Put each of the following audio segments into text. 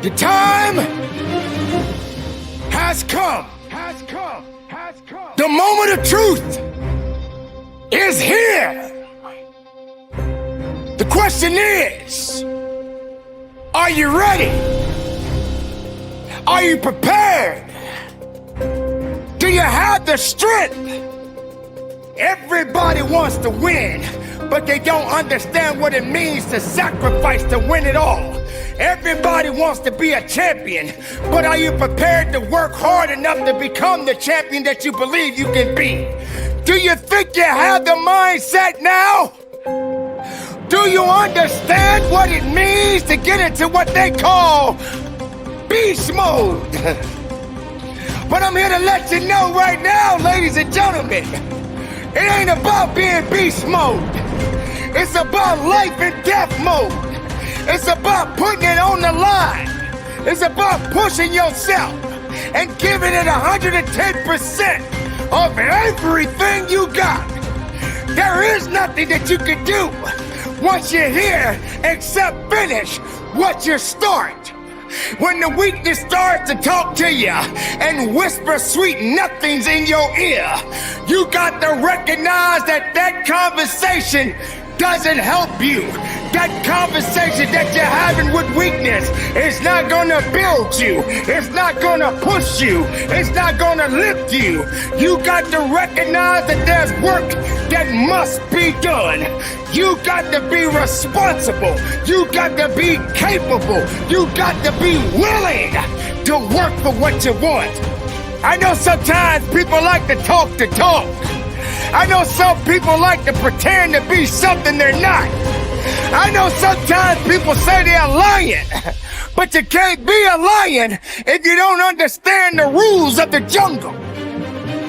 The time has come. The moment of truth is here. The question is, are you ready? Are you prepared? Do you have the strength? Everybody wants to win, but they don't understand what it means to sacrifice to win it all. Everybody wants to be a champion, but are you prepared to work hard enough to become the champion that you believe you can be? Do you think you have the mindset now? Do you understand what it means to get into what they call beast mode? But I'm here to let you know right now, ladies and gentlemen, it ain't about being beast mode. It's about life and death mode. It's about putting it on the line. It's about pushing yourself and giving it 110% of everything you got. There is nothing that you can do once you're here except finish what you start. When the weakness starts to talk to you and whisper sweet nothings in your ear, you got to recognize that that conversation doesn't help you. That conversation that you're having with weakness is not gonna build you. It's not gonna push you. It's not gonna lift you. You got to recognize that there's work that must be done. You got to be responsible. You got to be capable. You got to be willing to work for what you want. I know sometimes people like to talk the talk. I know some people like to pretend to be something they're not. I know sometimes people say they're a lion, but you can't be a lion if you don't understand the rules of the jungle.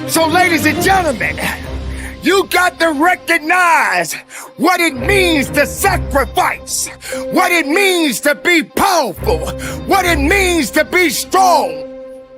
So, ladies and gentlemen, you got to recognize what it means to sacrifice, what it means to be powerful, what it means to be strong.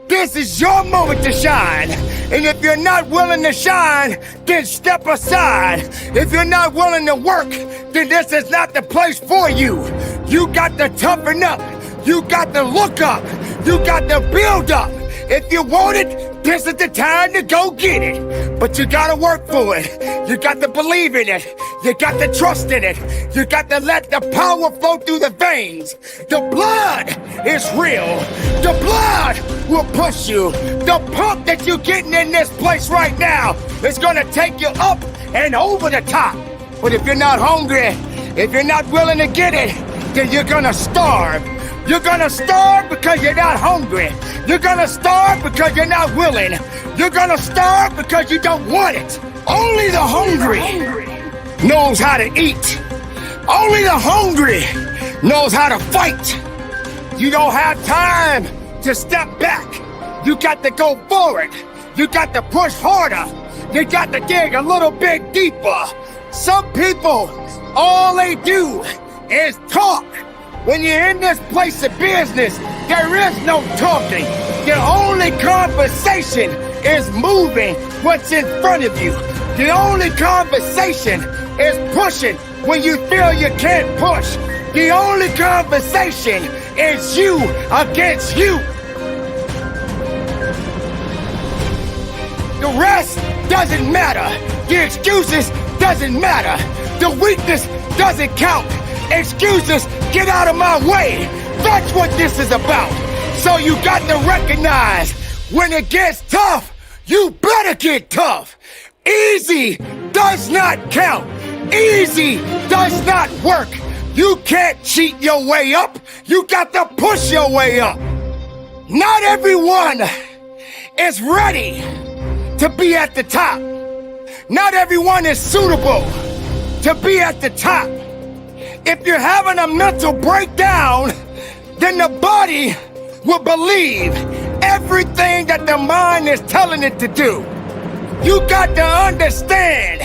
This is your moment to shine. And if you're not willing to shine, then step aside. If you're not willing to work, then this is not the place for you. You got to toughen up. You got to look up. You got to build up. If you want it, this is the time to go get it. But you gotta work for it. You got to believe in it. You got to trust in it. You got to let the power flow through the veins. The blood is real. The blood will push you. The pump that you're getting in this place right now is gonna take you up and over the top. But if you're not hungry, if you're not willing to get it, then you're gonna starve. You're gonna starve because you're not hungry. You're gonna starve because you're not willing. You're gonna starve because you don't want it. Only the hungry knows how to eat. Only the hungry knows how to fight. You don't have time to step back. You got to go forward. You got to push harder. You got to dig a little bit deeper. Some people, all they do is talk. When you're in this place of business, there is no talking. The only conversation is moving what's in front of you. The only conversation is pushing when you feel you can't push. The only conversation is you against you. The rest doesn't matter. The excuses doesn't matter. The weakness doesn't count. Excuses, get out of my way. That's what this is about. So you got to recognize when it gets tough, you better get tough. Easy does not count. Easy does not work. You can't cheat your way up. You got to push your way up. Not everyone is ready to be at the top. Not everyone is suitable to be at the top. If you're having a mental breakdown, then the body will believe everything that the mind is telling it to do. You got to understand,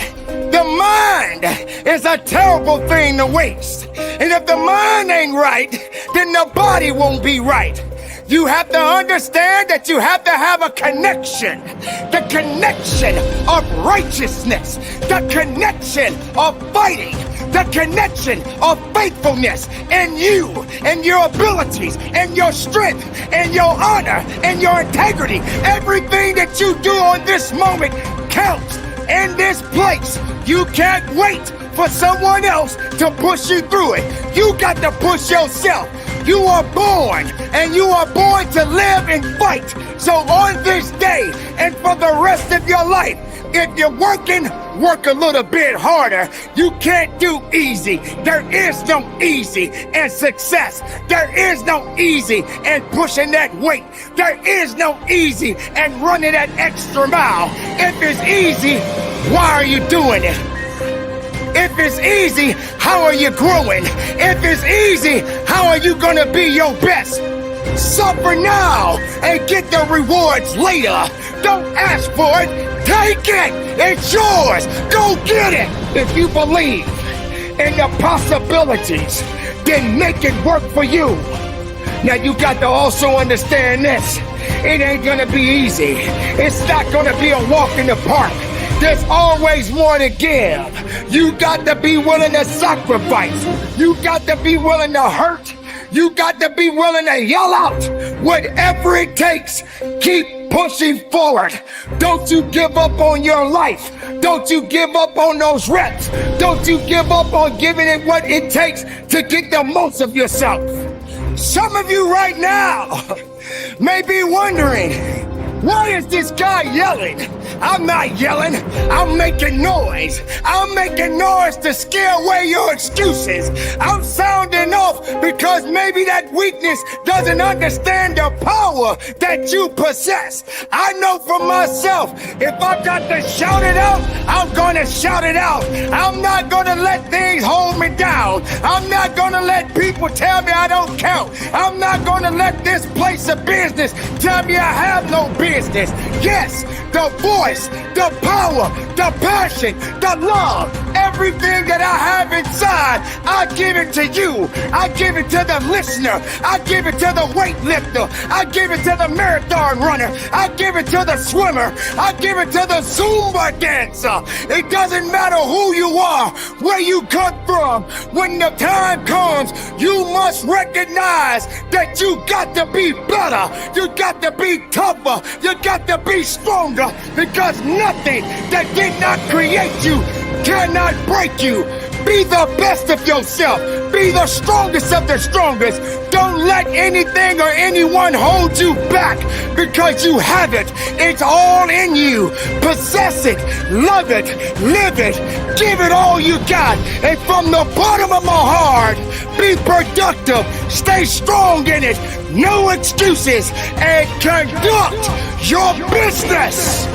the mind is a terrible thing to waste. And if the mind ain't right, then the body won't be right. You have to understand that you have to have a connection. The connection of righteousness. The connection of fighting. the connection of faithfulness in you and your abilities and your strength and your honor and your integrity. Everything that you do on this moment counts in this place. You can't wait for someone else to push you through it. You got to push yourself. You are born, and you are born to live and fight. So on this day and for the rest of your life, if you're working, work a little bit harder. You can't do easy. There is no easy in success. There is no easy in pushing that weight. There is no easy in running that extra mile. If it's easy, why are you doing it? If it's easy, how are you growing? If it's easy, how are you gonna be your best? Suffer now and get the rewards later. Don't ask for it, take it. It's yours. Go get it. If you believe in the possibilities, then make it work for you. Now you got to also understand this. It ain't gonna be easy. It's not gonna be a walk in the park. There's always more to give. You got to be willing to sacrifice. You got to be willing to hurt. You got to be willing to yell out. Whatever it takes, keep pushing forward. Don't you give up on your life. Don't you give up on those reps. Don't you give up on giving it what it takes to get the most of yourself. Some of you right now may be wondering, why is this guy yelling? I'm not yelling, I'm making noise. I'm making noise to scare away your excuses. I'm sounding off because maybe that weakness doesn't understand the power that you possess. I know for myself, if I got to shout it out, I'm gonna shout it out. I'm not gonna let things hold me down. I'm not gonna let people tell me I don't count. I'm not gonna let this place of business tell me I have no business. Yes, the voice, the power, the passion, the love, everything that I have inside, I give it to you. I give it to the listener. I give it to the weightlifter. I give it to the marathon runner. I give it to the swimmer. I give it to the Zumba dancer. It doesn't matter who you are, where you come from. When the time comes, you must recognize that you got to be better. You got to be tougher. You got to be stronger, because nothing that did not create you cannot break you. Be the best of yourself. Be the strongest of the strongest. Don't let anything or anyone hold you back, because you have it. It's all in you. Possess it. Love it. Live it. Give it all you got. And from the bottom of my heart, be productive. Stay strong in it. No excuses. And conduct your business.